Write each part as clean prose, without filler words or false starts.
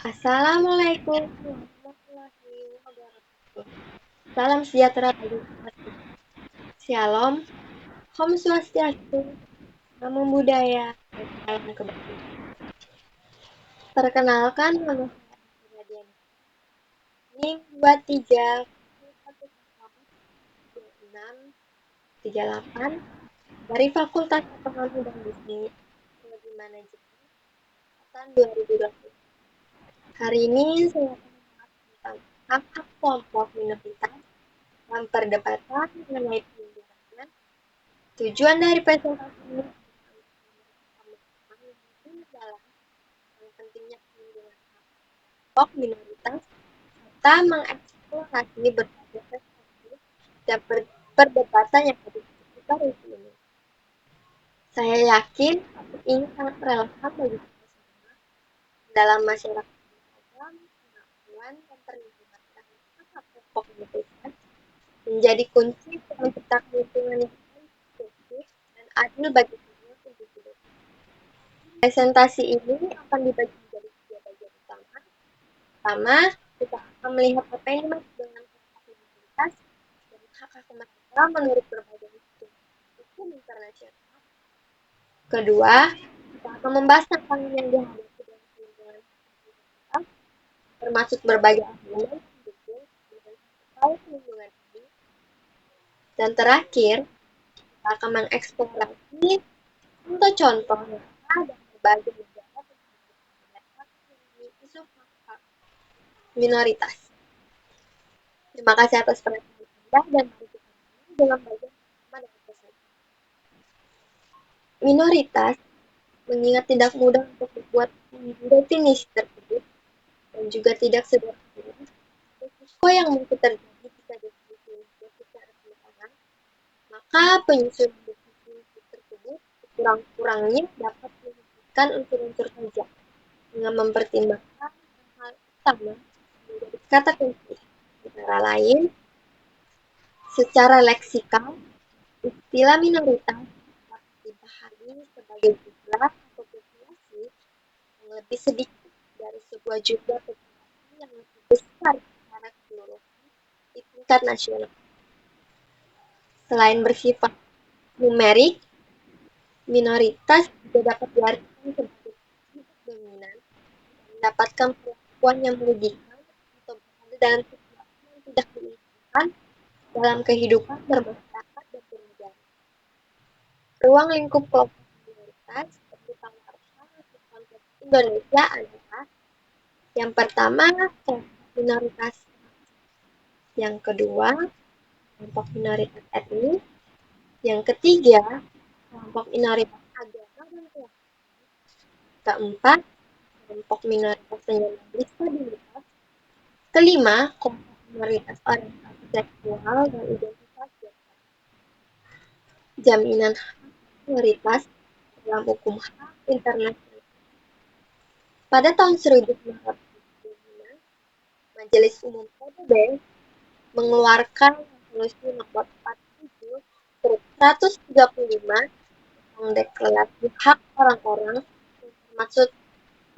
Assalamualaikum warahmatullahi wabarakatuh. Salam sejahtera bagi kita semua. Shalom, Om Swastiastu, Namo Buddhaya, dan salam kebajikan. Perkenalkan, nama saya Amelia Diana. NIM 23 26 dari Fakultas Ekonomi dan Bisnis Teknologi Manajemen angkatan 2020. Hari ini saya akan membahas tentang hak-hak kelompok minoritas dalam perdebatan mengenai perlindungannya. Tujuan dari presentasi ini adalah pentingnya perlindungan kelompok minoritas serta mengeksplorasi berbagai perspektif dan perdebatan yang ada di sekitar isu ini. Saya yakin topik ini sangat relevan bagi kita semua dalam masyarakat beragam, pengakuan dan perlindungan terhadap hak kelompok minoritas menjadi kunci untuk menciptakan lingkungan yang inklusif dan adil bagi semua individu. Presentasi ini akan dibagi menjadi 3 bagian utama. Pertama, kita akan melihat apa yang dimaksud dengan kelompok minoritas dan hak-hak mereka menurut berbagai hukum internasional. Kedua, kita akan membahas tantangan yang dihadapi dalam perlindungan minoritas, termasuk berbagai argumen yang mendukung dengan upaya perlindungan ini. Dan terakhir, kita akan mengeksplorasi contoh-contoh nyata dan berbagai negara mereka memiliki isu hak minoritas. Terima kasih atas perhatian Anda dan mari kita mulai dengan bagian pertama dari presentasi. Minoritas mengingat tidak mudah untuk dibuat definisi tersebut dan juga tidak sederhana. Risiko yang mungkin terjadi jika definisi secara sembarangan, maka penyusunan definisi tersebut sekurang-kurangnya dapat menyebutkan unsur-unsur saja dengan mempertimbangkan hal utama menjadi kata kunci. Antara lain, secara leksikal, istilah minoritas dapat dipahami sebagai jumlah atau populasi yang lebih sedikit dari sebuah jumlah populasi yang lebih besar secara keseluruhan di tingkat nasional. Selain bersifat numerik, minoritas juga dapat diartikan sebagai kelompok dominan yang mendapatkan perlakuan yang merugikan atau berada dalam situasi yang tidak diinginkan dalam kehidupan bermasyarakat dan bernegara. Ruang lingkup kelompok minoritas seperti konteks Indonesia adalah yang pertama, kelompok minoritas, yang kedua, kelompok minoritas etnis, yang ketiga, kelompok minoritas agama dan keyakinan, keempat, kelompok minoritas penyandang disabilitas, kelima, kelompok minoritas orientasi seksual dan identitas gender. Jaminan hak minoritas dalam hukum hak internasional. Pada tahun 1945, Majelis Umum PBB mengeluarkan resolusi nomor 47/135 tentang deklarasi hak orang-orang yang termasuk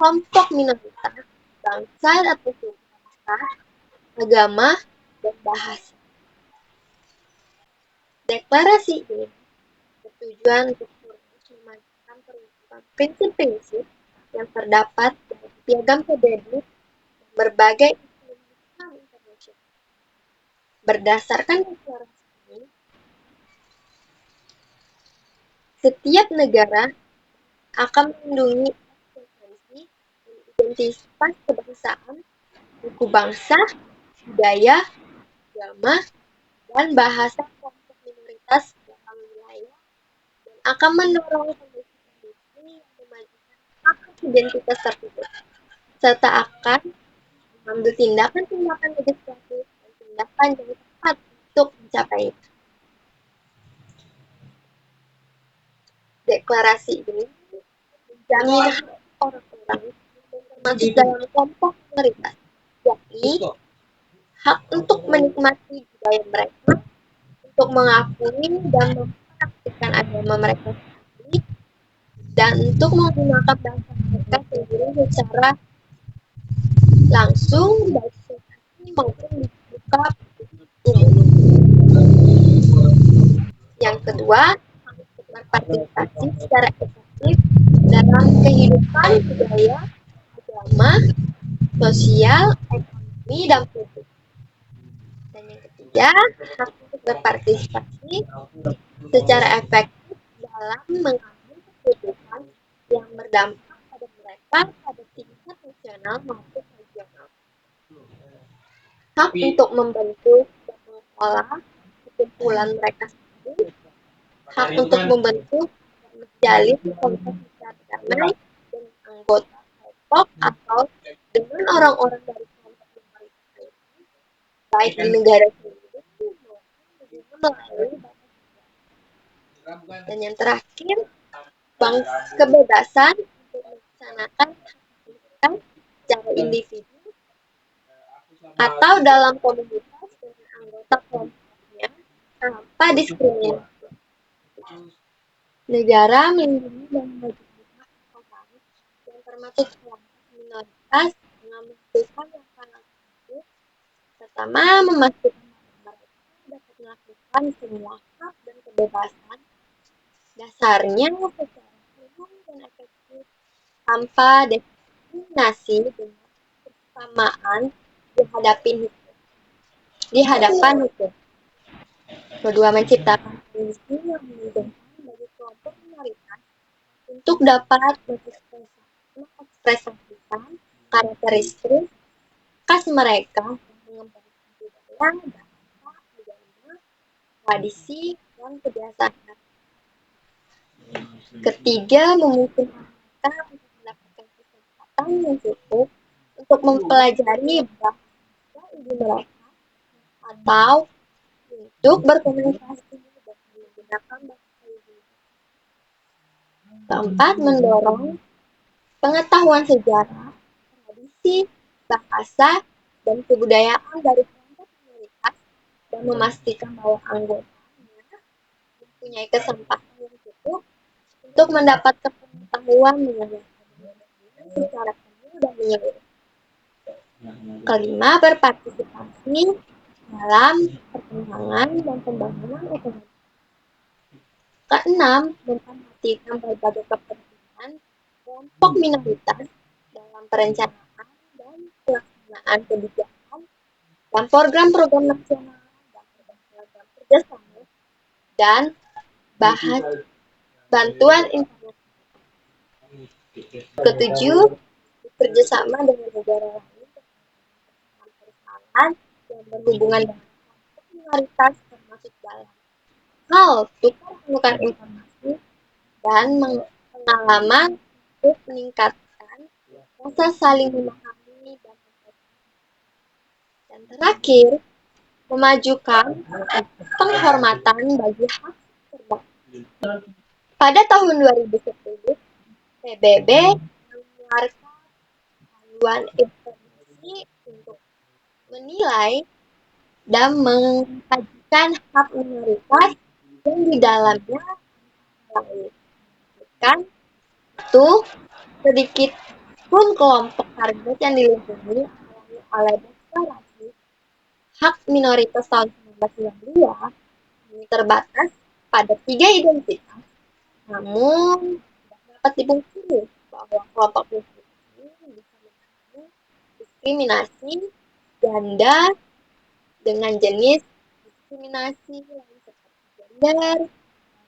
kelompok minoritas, bangsa atau suku bangsa, agama, dan bahasa. Deklarasi ini bertujuan untuk memajukan perwujudan prinsip-prinsip yang terdapat dalam piagam PBB dan berbagai instrumen internasional. Berdasarkan deklarasi ini, setiap negara akan melindungi eksistensi dan identitas kebangsaan, suku bangsa, budaya, agama, dan bahasa kelompok minoritas dalam wilayah dan akan mendorong kondisi-kondisi yang memajukan hak identitas tersebut, serta akan mengambil tindakan-tindakan legislatif dan tindakan yang tepat untuk mencapainya. Deklarasi ini menjamin hak orang-orang yang termasuk dalam kelompok minoritas, yakni hak untuk menikmati budaya mereka, untuk mengakui dan mempraktikkan agama mereka sendiri, dan untuk menggunakan bahasa mereka sendiri secara langsung baik privasi maupun dibuka umum. Yang kedua, berpartisipasi secara efektif dalam kehidupan budaya, agama, sosial, ekonomi, dan politik. Dan yang ketiga, hak untuk berpartisipasi secara efektif dalam mengambil keputusan yang berdampak pada mereka pada tingkat nasional maupun regional. Hak untuk membentuk dan mengelola kesimpulan mereka sendiri, hak untuk membentuk dan menjalin kontak secara damai dengan anggota kelompok atau dengan orang-orang dari kelompok minoritas lainnya, baik di negara sendiri maupun juga melalui batas negara. Dan yang terakhir, kebebasan untuk melaksanakan hak kita secara individu atau dalam komunitas dengan anggota kelompoknya tanpa diskriminasi. Negara melindungi dan melindungi hak orang yang termasuk kelompok minoritas dengan melakukan langkah-langkah itu, pertama memastikan bahwa mereka dapat melakukan semua hak dan kebebasan dasarnya secara umum dan efektif tanpa diskriminasi dengan kesamaan di hadapan hukum. Kedua, menciptakan kondisi yang memungkinkan bagi kelompok minoritas untuk dapat mengekspresikan karakteristik khas mereka dan mengembangkan budaya, bahasa, agama, tradisi, dan kebiasaan. Ketiga, memungkinkan mereka untuk mendapatkan kesempatan yang cukup untuk mempelajari bahasa ibu mereka atau untuk berkomunikasi dan menggunakan bahasa ibu. Keempat, mendorong pengetahuan sejarah, tradisi, bahasa, dan kebudayaan dari kelompok minoritas dan memastikan bahwa anggotanya mempunyai kesempatan yang cukup untuk mendapatkan pengetahuan mengenai kebiasaan secara penuh dan menyeluruh. Kelima, berpartisipasi dalam perkembangan dan pembangunan ekonomi. Keenam, memperhatikan berbagai kepentingan kelompok minoritas dalam perencanaan dan pelaksanaan kebijakan dan program-program nasional dan program-program kerjasama dan bantuan internasional. Ketujuh, bekerjasama dengan negara lain persoalan yang berhubungan dengan kelompok minoritas termasuk dalam hal tukar informasi dan pengalaman untuk meningkatkan rasa saling memahami dan terakhir, memajukan penghormatan bagi hak terbang. Pada tahun 2010, PBB mengeluarkan panduan informasi untuk menilai dan mengkajikan hak minoritas yang di dalamnya kan itu sedikit pun kelompok target yang dilindungi oleh deklarasi hak minoritas tahun 1992 ini terbatas pada 3 identitas, namun dapat dipungkiri bahwa kelompok ini bisa mengalami diskriminasi ganda dengan jenis diskriminasi lain seperti gender,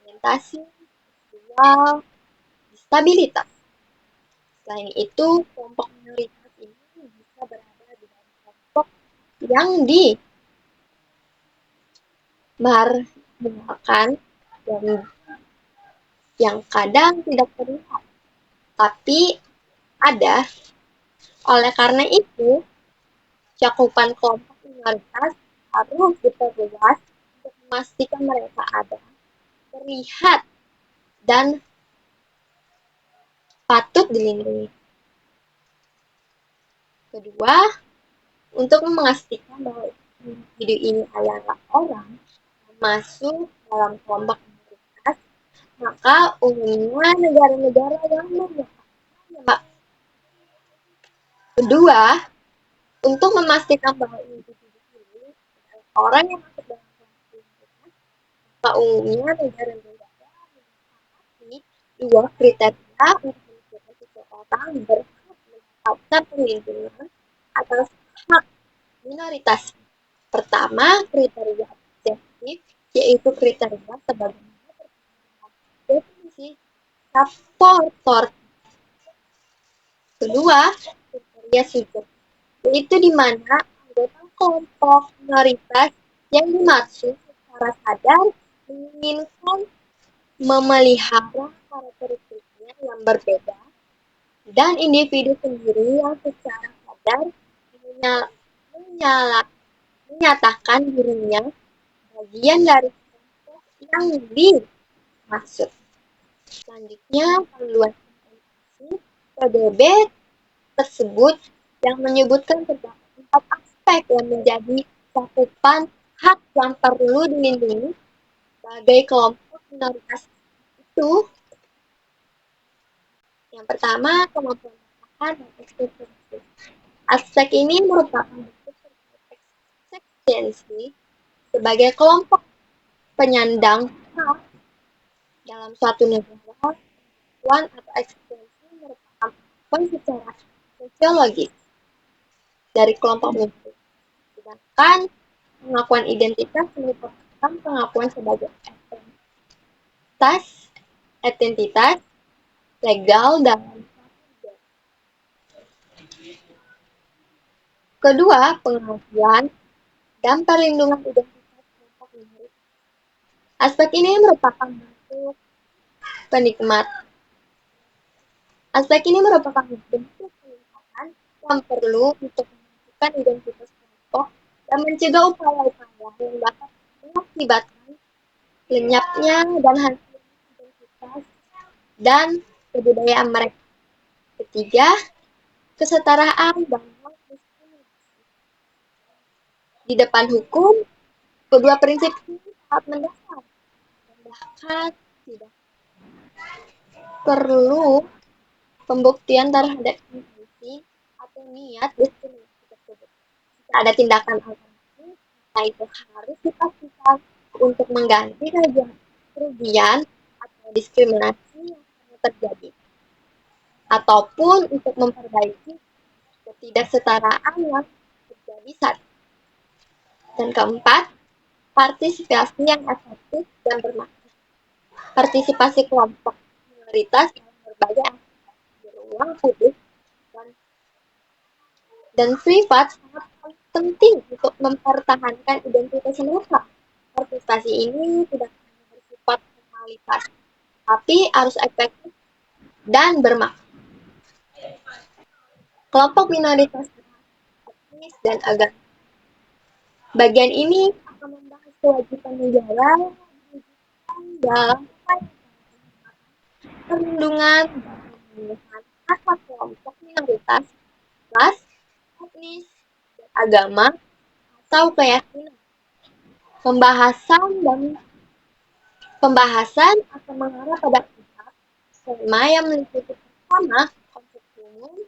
orientasi, seksual, disabilitas. Selain itu, kelompok minoritas ini bisa berada di dalam kelompok yang dimarginalkan dan yang kadang tidak terlihat, tapi ada. Oleh karena itu, cakupan kelompok minoritas harus diperluas untuk memastikan mereka ada, terlihat, dan patut dilindungi. Kedua, untuk memastikan bahwa individu ini adalah orang yang masuk dalam kelompok minoritas, maka umumnya negara-negara yang menyatakannya. Kedua, Untuk memastikan bahwa individu ini adalah orang yang masuk dalam kelas lingkungan, maka umumnya negara-negara menyepakati dua kriteria untuk menentukan seseorang berhak mendapatkan perlindungan atas hak minoritas. Pertama, kriteria objektif, yaitu kriteria sebagaimana definisi supporter. Kedua, kriteria subjektif, yaitu di mana anggota kelompok minoritas yang dimaksud secara sadar menginginkan memelihara karakteristiknya yang berbeda, dan individu sendiri yang secara sadar menyatakan dirinya bagian dari kelompok yang dimaksud. Selanjutnya, panduan implementasi PBB tersebut yang menyebutkan terdapat 4 aspek yang menjadi cakupan hak yang perlu dilindungi sebagai kelompok minoritas itu. Yang pertama, kemampuan bertahan dan eksistensi. Aspek ini merupakan bentuk eksistensi sebagai kelompok penyandang hak dalam suatu negara. Kemampuan atau eksistensi merupakan kemampuan secara sosiologis dari kelompok minoritas. Sedangkan pengakuan identitas merupakan pengakuan sebagai identitas legal dalam. Kedua, pengakuan dan perlindungan identitas kelompok minoritas. Aspek ini merupakan bentuk peningkatan yang perlu untuk menentukan identitas kelompok dan mencegah upaya-upaya yang dapat mengakibatkan lenyapnya dan hancurnya identitas dan kebudayaan mereka. Ketiga, kesetaraan dan non-diskriminasi. Di depan hukum, kedua prinsip ini sangat mendasar dan bahkan tidak perlu pembuktian terhadap intensi atau niat diskriminasi tersebut. Jika ada tindakan alternatif, maka itu harus dipastikan untuk mengganti kerugian atau diskriminasi yang pernah terjadi, ataupun untuk memperbaiki ketidaksetaraan yang terjadi saat ini. Dan keempat, partisipasi yang efektif dan bermakna. Partisipasi kelompok minoritas dalam berbagai aspek ruang publik dan privat sangat penting untuk mempertahankan identitas mereka. Partisipasi ini tidak hanya bersifat formalitas, tapi harus efektif dan bermakna. Kelompok minoritas etnis dan agama. Bagian ini akan membahas kewajiban negara dalam perlindungan dan pemenuhan hak kelompok minoritas, ras, etnis, agama, atau keyakinan. Pembahasan akan mengarah pada tema yang meliputi pertama, konsep umum,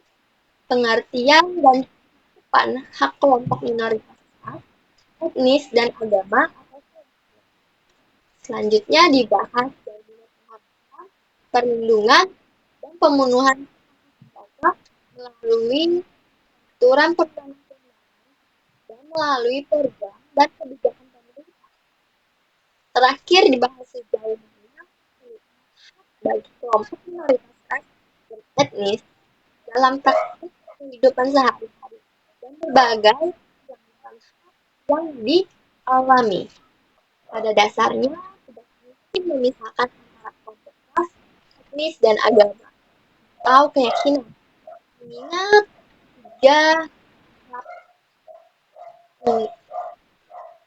pengertian dan cakupan hak kelompok minoritas ras, etnis, dan agama. Selanjutnya dibahas dari penghapusan, perlindungan, dan pemenuhan hak melalui aturan perundang-undangan dan melalui program dan kebijakan pemerintah. Terakhir dibahas sejauh mana hak bagi kelompok minoritas ras dan etnis dalam praktik kehidupan sehari-hari dan berbagai pelanggaran hak yang dialami. Pada dasarnya, tidak mungkin memisahkan antara kelompok ras, etnis, dan agama atau keyakinan. Mengingat tiga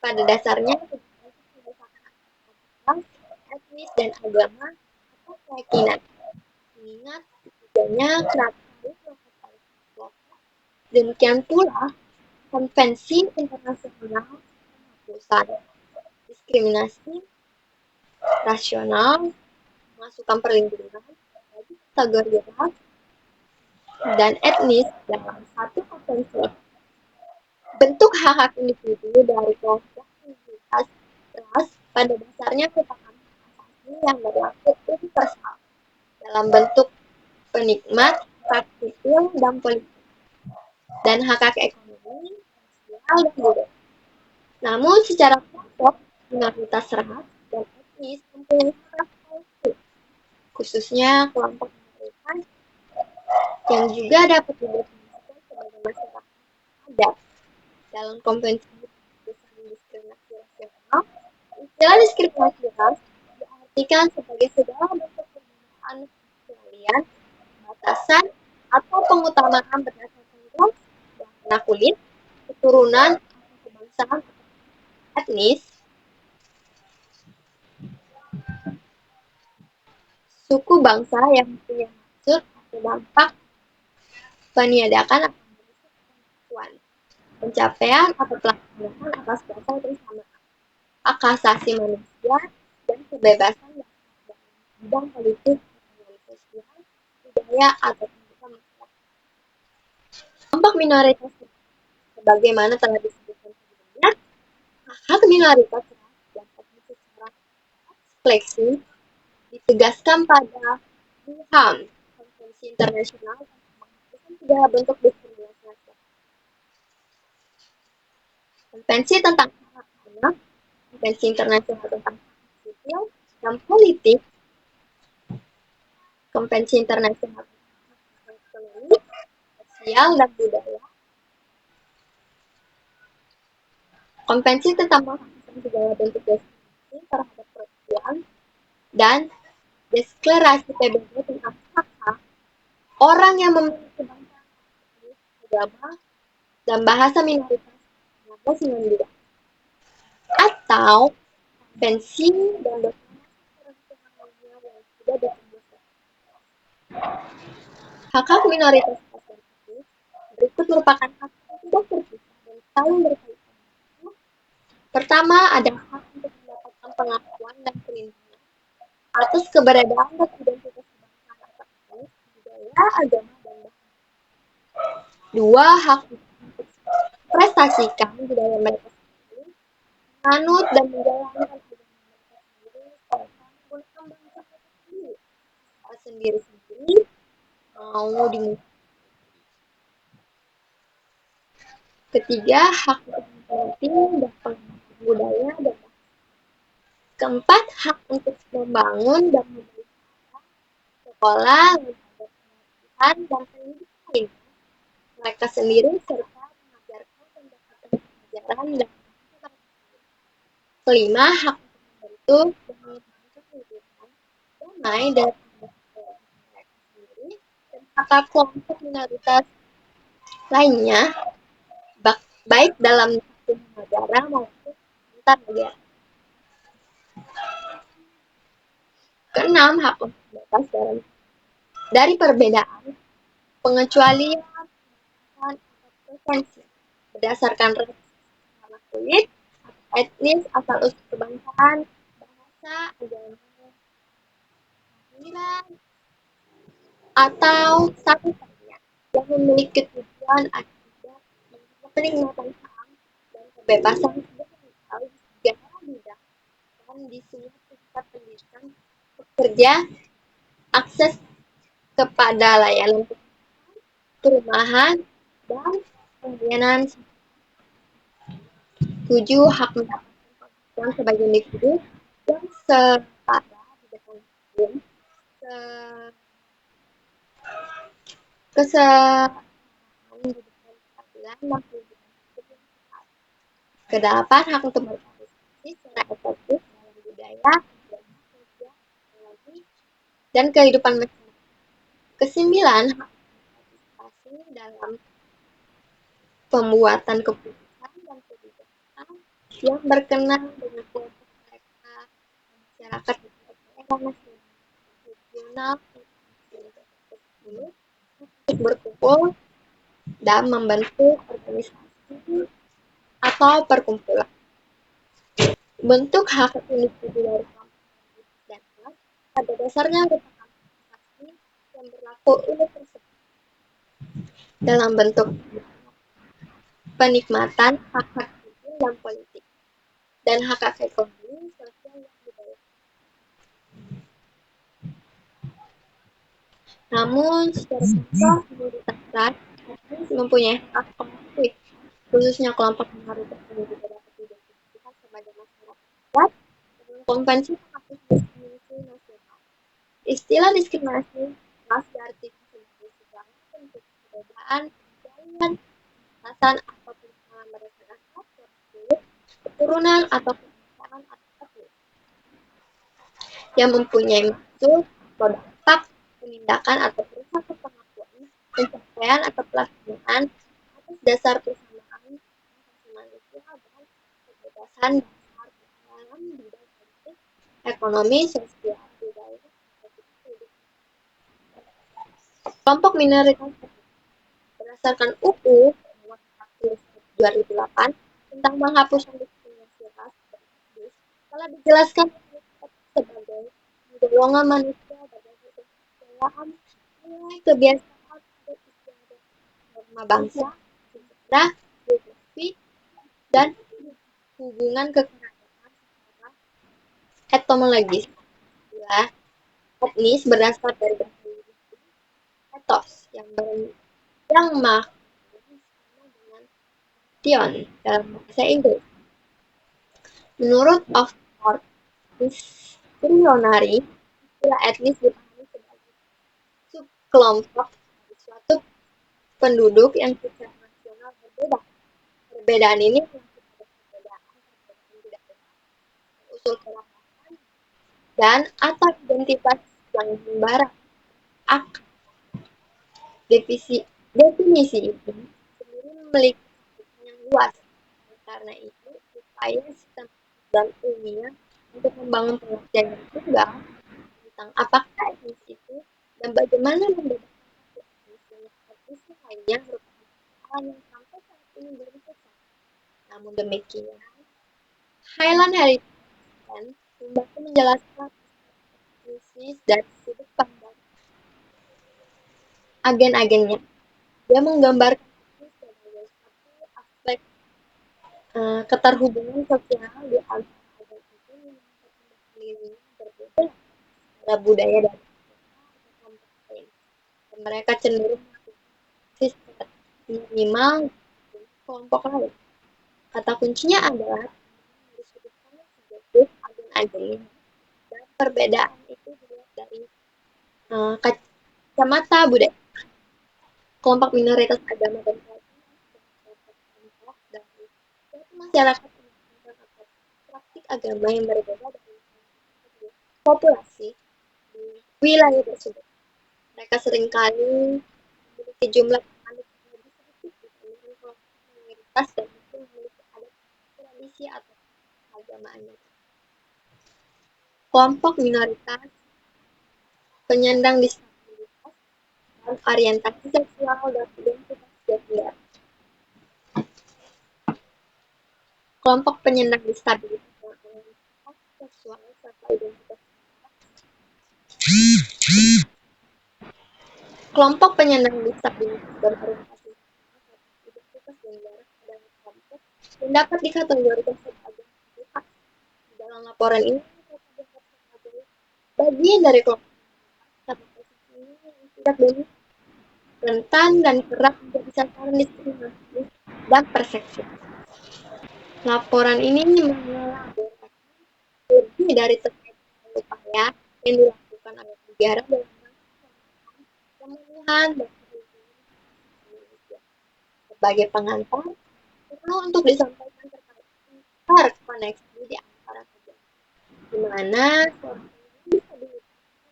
pada dasarnya tidak mungkin memisahkan antara kelompok ras, etnis, dan agama atau keyakinan. Mengingat ketiganya kerap kali melakukan kelompok. Demikian pula, Konvensi Internasional Penghapusan Diskriminasi Rasional memasukkan perlindungan bagi kategori ras dan etnis dalam satu konvensi. hak-hak individu dari kelompok minoritas ras pada dasarnya merupakan hak asasi yang berlaku universal dalam bentuk penikmat, hak sipil, dan politik, dan hak-hak ekonomi, sosial, dan budaya. Namun, secara kelompok, minoritas ras dan etnis mempunyai hak politik, khususnya kelompok minoritas yang juga dapat didefinisikan sebagai masyarakat adat. Dalam Konvensi Pemberantasan Diskriminasi Rasional, istilah diskriminasi ras diartikan sebagai segala bentuk penggunaan pengecualian, batasan, atau pengutamaan berdasarkan ras, warna kulit, keturunan, atau kebangsaan etnis, suku bangsa yang punya maksud atau dampak peniadakan atau pengetahuan, pencapaian atau pelaksanaan atas dasar kebersamaan, hak asasi manusia, dan kebebasan dalam bidang politik, ekonomi, sosial, budaya, atau pendidikan masyarakat. Kelompok minoritas sebagaimana telah disebutkan sebelumnya, hak minoritas dapat secara eksplisit ditegaskan pada HAM, Konvensi Internasional tentang menghapuskan segala bentuk diskriminasi rasial, Konvensi tentang hak anak, Konvensi Internasional tentang hak sipil dan politik, Konvensi Internasional tentang hak ekonomi, sosial, dan budaya, Konvensi tentang menghapuskan segala bentuk diskriminasi terhadap perempuan, dan Deklarasi PBB tentang hak-hak orang yang memiliki bangsa, agama, dan bahasa minoritas 1992, atau Konvensi dan Deklarasi Peraturan Dunia yang sudah ditentukan. Hak-hak minoritas tersebut berikut merupakan hak yang tidak terpisah dan saling berkaitan. Pertama, ada hak untuk mendapatkan pengakuan dan perlindungan atas keberadaan dan identitas kebangsaan atau etnis, budaya, agama, dan bahasa. Dua, hak untuk prestasikan budaya mereka sendiri, menganut dan menjalankan agama mereka sendiri, serta menggunakan bahasa mereka sendiri mau dimulai. Ketiga, hak untuk menikmati dan pengembangan budaya dan bahasa. Keempat, hak untuk membangun dan memelihara sekolah, lembaga pelatihan, dan pendidikan lainnya mereka sendiri, serta mengajarkan pendekatan pelajaran dan bahasa mereka sendiri. Kelima, hak untuk membentuk dan mengembangkan lingkungan damai dan mereka sendiri, dan hak kelompok minoritas lainnya, baik dalam satu negara maupun antar negara. Keenam, hak untuk bebas dari perbedaan, pengecualian, atau preferensi berdasarkan ras, warna kulit, etnis, asal-usul kebangsaan, bahasa, agama, kelahiran, atau status lainnya yang memiliki tujuan akibat peningkatan HAM dan kebebasan fundamental di segala bidang dan di semua tingkat pendidikan, pekerja, akses kepada layanan perumahan, dan pelayanan. 7. Hak mendapatkan pengakuan sebagai individu yang setara di depan hukum, kesetaraan di depan peradilan, dan perlindungan hukum yang setara. Kedelapan, hak untuk berpartisipasi secara efektif dalam budaya, agama, sosial, teknologi, dan kehidupan masyarakat. Kesembilan, hak berpartisipasi dalam pembuatan keputusan dan kebijakan yang berkenan dengan kelompok mereka, masyarakat di daerah nasional, regional, untuk berkumpul dan membentuk organisasi atau perkumpulan. Bentuk hak individu dari kelompok dan ras pada dasarnya merupakan asasi yang berlaku universal dalam bentuk penikmatan hak-hak sipil dan politik, dan hak-hak ekonomi, sosial, dan budaya. Namun, secara contoh, minoritas ras etnis mempunyai hak kolektif, khususnya kelompok minoritas yang juga dapat diidentifikasikan sebagai masyarakat adat dalam Konvensi Menghapus Diskriminasi Nasional. Istilah diskriminasi ras diartikan sebagai segala bentuk perbedaan, pengecualian, alasan ataupun kesalahan berdasarkan ras, kulit, keturunan, atau kebiasaan atau etnis yang mempunyai maksud atau dampak, penindakan atau perilaku pengakuan, pencapaian atau pelaksanaan atas dasar persamaan asasi manusia dan kebebasan dasar dalam bidang politik, ekonomi, sosial, budaya, dan kehidupan. Kelompok minoritas berdasarkan UU Nomor 40 2008 tentang penghapusan diskriminasi ras telah dijelaskan sebagai golongan manusia berdasarkan kepercayaan, nilai, kebiasaan, adat istiadat, norma bangsa, sejarah, geografi, dan hubungan kekerabatan secara etimologis. Ya, etnis berasal dari bahasa Inggris ethos yang maknanya sama dengan nation dalam bahasa Inggris. Menurut Oxford Dictionary, istilah etnis dipahami sebagai subkelompok dari suatu penduduk yang secara nasional berbeda. Perbedaan ini mengacu pada perbedaan tidak usul keragaman dan atau identitas yang membara. Definisi ini sendiri memiliki cakupan yang luas. Karena itu, upaya sistem dan ilmiah untuk membangun pengertian yang tunggal tentang apakah etnis itu dan bagaimana membedakan satu etnis dengan etnis lainnya merupakan hal yang sampai saat ini belum selesai. Namun demikian, Highland Heritage membantu menjelaskan etnis dari sudut pandang agen-agennya. Dia menggambarkan etnis sebagai satu aspek keterhubungan sosial di antara agen-agen yang berkembang berbeda secara budaya dan kelompok lain. Dan mereka cenderung melakukan sistem minimal kelompok lain. Kata kuncinya adalah dari sudut pandang subjektif agen-agennya, dan perbedaan itu dilihat dari kacamata budaya. Kelompok minoritas agama dan kelompok dari masyarakat atau praktik agama yang berbeda dari populasi di wilayah tersebut. Mereka seringkali memiliki jumlah pengikut lebih sedikit dibandingkan kelompok minoritas dan mungkin memiliki adat tradisi atau keagamaannya. Kelompok minoritas penyandang disabilitas dan orientasi seksual dan identitas gender. Kelompok penyandang disabilitas dan orientasi seksual serta identitas kelompok penyandang disabilitas dan orientasi seksual serta identitas gender adalah kelompok yang dapat dikategorikan sebagai minoritas. Di dalam laporan ini dikategorikan sebagai bagian dari kelompok karena posisinya yang tidak dominan, rentan dan kerap menjadi sasaran diskriminasi dan persekusi. Laporan ini mengelaborasi lebih dari terkait upaya yang dilakukan oleh negara dalam rangka pemenuhan dan perlindungan manusia. Sebagai pengantar, perlu untuk disampaikan terkait interkoneksi di antara negara, di mana seorang disabilitas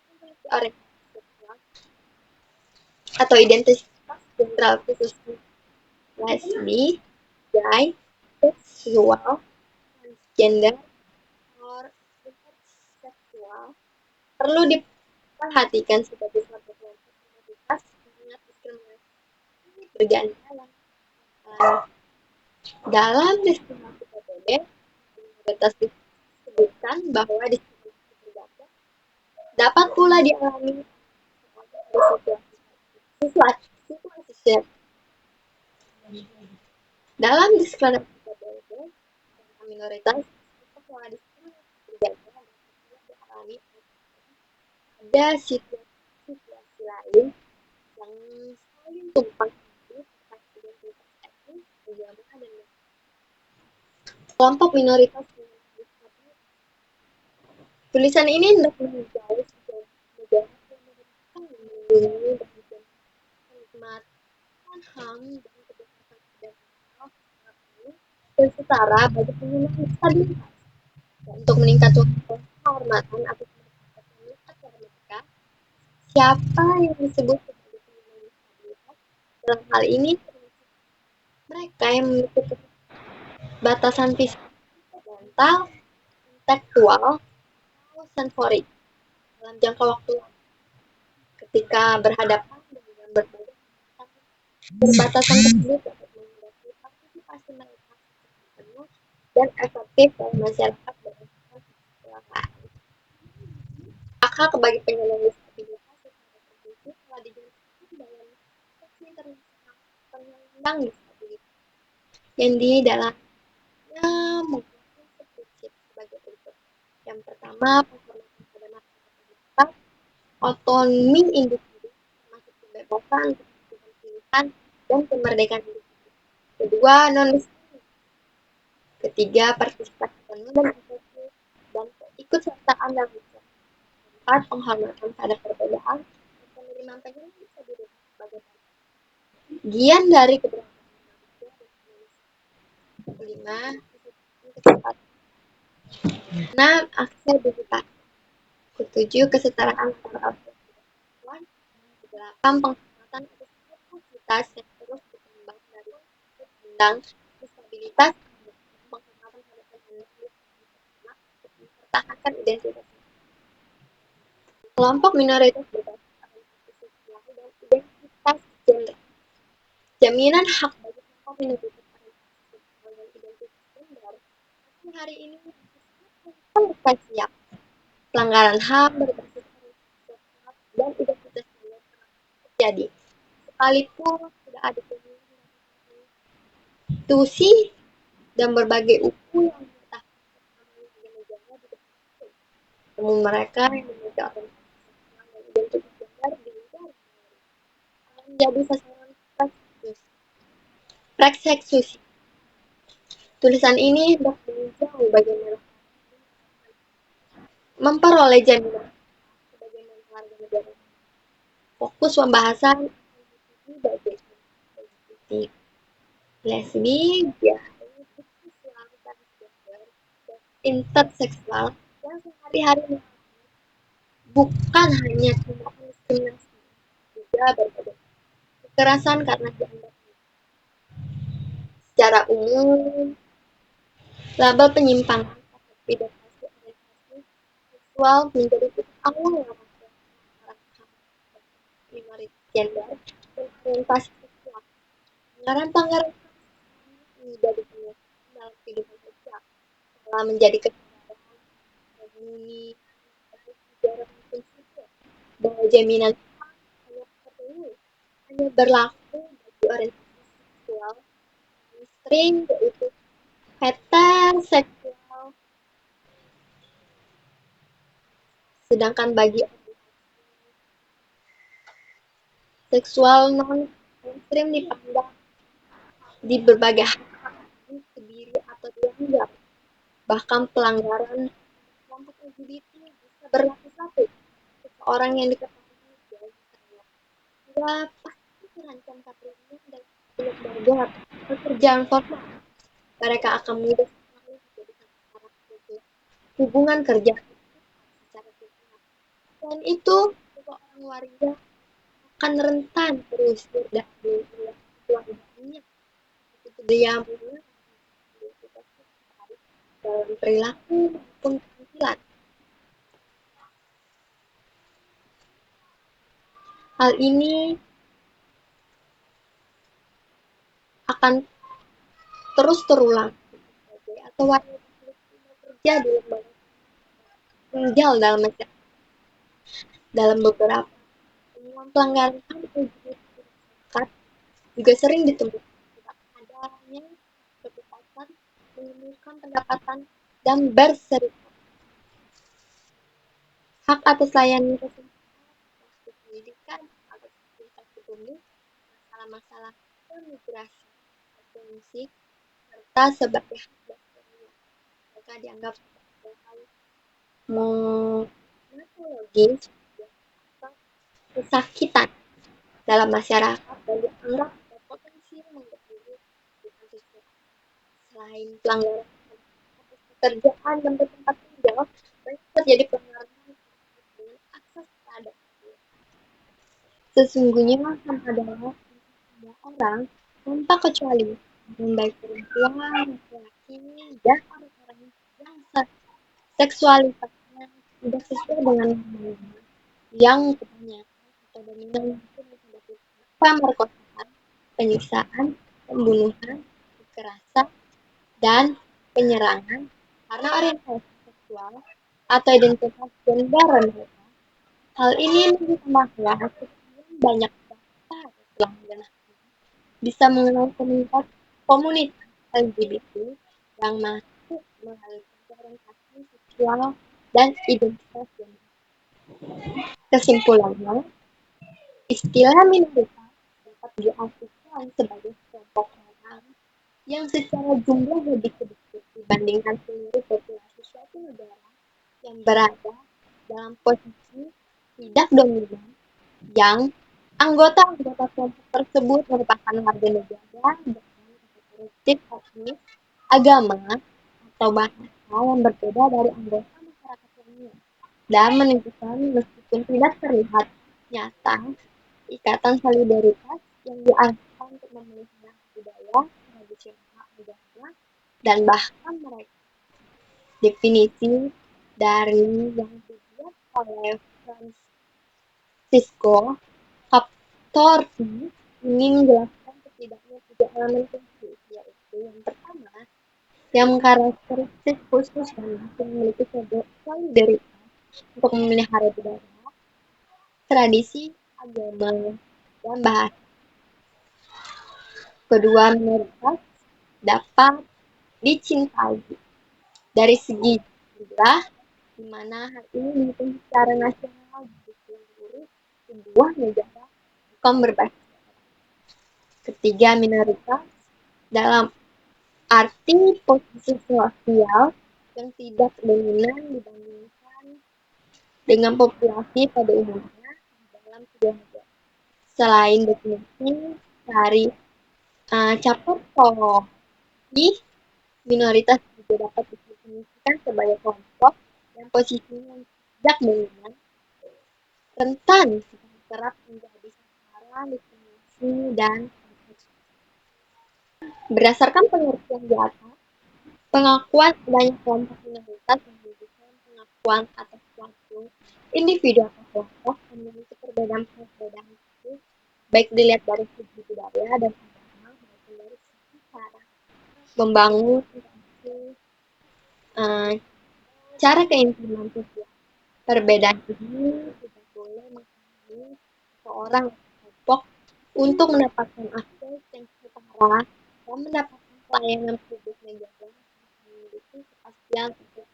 memiliki orientasi seksual atau identitas gender khususnya lesbi, gay, seksual, transgender, or interseksual perlu diperhatikan sebagai suatu kelompok minoritas mengingat diskriminasi ini bergantian. Dalam diskriminasi PBB, minoritas disebutkan bahwa diskriminasi bergantian dapat pula dialami situasi Dalam diskriminasi berbagai minoritas, telah berbeda dan dialami ada situasi lain yang saling tumpang tindih terkait identitas etnis, agama, dan kelompok minoritas. Tulisan ini hendak menjauh sejauh negara yang melindungi dan menikmatkan HAM dan kebebasan fundamental dan setara bagi penyandang disabilitas. Dan untuk meningkatkan kehormatan atau kemerdekaan mereka, siapa yang disebut sebagai penyandang disabilitas dalam hal ini mereka yang memiliki batasan fisik, mental, intelektual, atau sensorik dalam jangka waktu ketika berhadapan dengan berbagai perbatasan tersebut dapat menghadapi partisipasi mereka penuh dan efektif dalam masyarakat berdasarkan kecelakaan. Hak bagi penyandang disabilitas secara tertentu telah dijelaskan dalam Konvensi Internasional Penyandang Disabilitas yang di dalamnya menggunakan prinsip sebagai berikut. Yang pertama, penghormatan pada masyarakat, otonomi individu, termasuk kebebasan untuk pilihan dan kemerdekaan individu. Kedua, non-diskriminasi. Ketiga, partisipasi penuh dan efektif dan keikutsertaan dalam masyarakat. Keempat, penghormatan pada perbedaan dan penerimaan penyandang disabilitas sebagai bagian dari keberagaman manusia dan Indonesia. Kelima, kecepatan. 6. Akses digital. Ketujuh, kesetaraan antara perempuan. 8. Penghormatan atas kapasitas yang terus berkembang dari penyandang disabilitas, penghormatan pada penyandang disabilitas untuk mempertahankan identitas kelompok minoritas berdasarkan orientasi seksual dan identitas gender. Jaminan hak bagi kelompok minoritas orientasi seksual dan identitas gender sampai hari ini masih siap. Pelanggaran HAM berbasis orientasi seksual dan identitas gender terjadi, sekalipun sudah ada konstitusi dan berbagai UU yang menyatakan negara di temu mereka yang memiliki orientasi seksual dan identitas gender di negara menjadi sasaran persekusi. Tulisan ini hendak meninjau bagaimana memperoleh jaminan sebagai warga negara. Fokus pembahasan bagi politik, lesbi, gay, biseksual, transgender, dan interseksual yang sehari-hari bukan hanya tindakan diskriminasi, juga berbagai kekerasan karena gender. Secara umum, label penyimpangan atau pidatosi orientasi seksual menjadi titik awal minoritas gender dan orientasi seksual. Pelanggaran menjadi kenyataan dalam kehidupan sosial telah menjadi kesadaran komuni baik sejarah maupun sipil bahwa jaminan hanya berlaku bagi orientasi seksual mainstream, yaitu heteroseksual, sedangkan bagi seksual non-mainstream dipandang di berbagai hal sendiri atau dilanggar. Bahkan pelanggaran kelompok LGBT bisa berlapis-lapis. Seseorang yang diketahui ya pasti terancam karirnya dan lembaga pekerjaan formal. Mereka akan mudah sekali menjadi hubungan kerja secara sosial. Selain itu, seseorang waria akan rentan terusir dari keluarganya. Dia dalam perilaku maupun penampilan. Hal ini akan terus terulang atau wanita bekerja di lembaga tinggal dalam masyarakat. Dalam beberapa temuan pelanggaran HAM juga sering ditemukan adanya menyalurkan pendapatan dan berserikat. Hak atas layanan kesehatan, akses pendidikan, akses aktivitas ekonomi, masalah-masalah kemigrasi, fungsi, serta sebagai hak dasar mereka dianggap sebagai hal monologis atau kesakitan dalam masyarakat dan dianggap berpotensi mengganggu kehidupan sosial. Selain pelanggaran atas pekerjaan dan tempat tinggal, banyak terjadi pelanggaran dengan akses terhadap sesungguhnya HAM adalah untuk semua orang tanpa kecuali, baik perempuan, laki-laki, dan orang-orang yang seksualitasnya tidak sesuai dengan norma yang kebanyakan atau dominan itu menghadapi pemerkosaan, penyiksaan, pembunuhan, kekerasan, dan penyerangan karena orientasi seksual atau identitas gender mereka. Hal ini menunjukkan bahwa sekian banyak bangsa telah bisa mengenal komunitas LGBT yang masuk melalui orientasi seksual dan identitas gender. Kesimpulannya, istilah minoritas dapat diartikan sebagai kelompok orang yang secara jumlah lebih sedikit dibandingkan seluruh populasi suatu negara yang berada dalam posisi tidak dominan, yang anggota-anggota kelompok tersebut merupakan warga negara dengan karakteristik etnis, agama, atau bahasa yang berbeda dari anggota masyarakat lainnya, dan menunjukkan meskipun tidak terlihat nyata ikatan solidaritas yang diarahkan untuk memelihara budaya, tradisional agama, dan bahkan mereka. Definisi dari yang dibuat oleh Francisco Captordi ingin menjelaskan setidaknya 3 elemen kunci, yaitu yang pertama, yang karakteristik khusus dan memiliki solidaritas untuk memelihara budaya, tradisi, agama, dan bahasa. Kedua, minoritas dapat dicintai dari segi jumlah, di mana hal ini dihitung secara nasional di seluruh sebuah negara, bukan berbasis. Ketiga, minoritas dalam arti posisi sosial yang tidak dominan dibandingkan dengan populasi pada umumnya dalam sebuah negara. Selain definisi dari Capotoli, minoritas juga dapat didefinisikan sebagai kelompok yang posisinya tidak dominan, rentan kerap menjadi sasaran diskriminasi dan berdasarkan pengertian di atas, pengakuan adanya kelompok minoritas menunjukkan pengakuan atas suatu individu atau kelompok yang memiliki perbedaan-perbedaan itu, baik dilihat dari segi budaya dan agama maupun dari segi cara membangun interaksi, cara keintiman sosial. Perbedaan ini tidak boleh menghalangi seorang kelompok untuk mendapatkan akses yang setara dan mendapatkan pelayanan publik negara yang memiliki kepastian untuk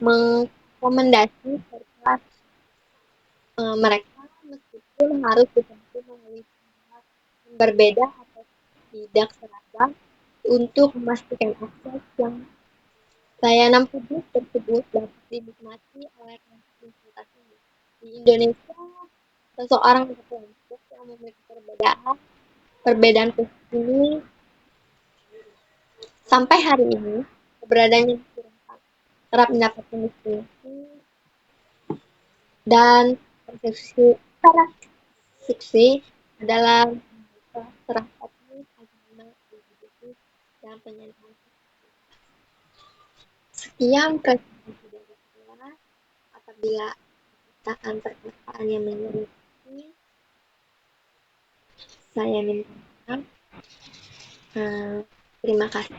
mengakomodasi serta mereka meskipun harus ditempuh melalui cara yang berbeda atau tidak seragam untuk memastikan akses yang layanan publik tersebut dapat dinikmati oleh kelompok ini. Di Indonesia, seseorang atau kelompok yang memiliki perbedaan khusus ini sampai hari ini keberadaannya kerap mendapatkan diskriminasi dan persekusi adalah serangkaian agama, LGBT, dan penyanderaan. Sekian presentasi dari saya. Apabila kita perkataan yang menyelimuti, saya minta maaf. Terima kasih.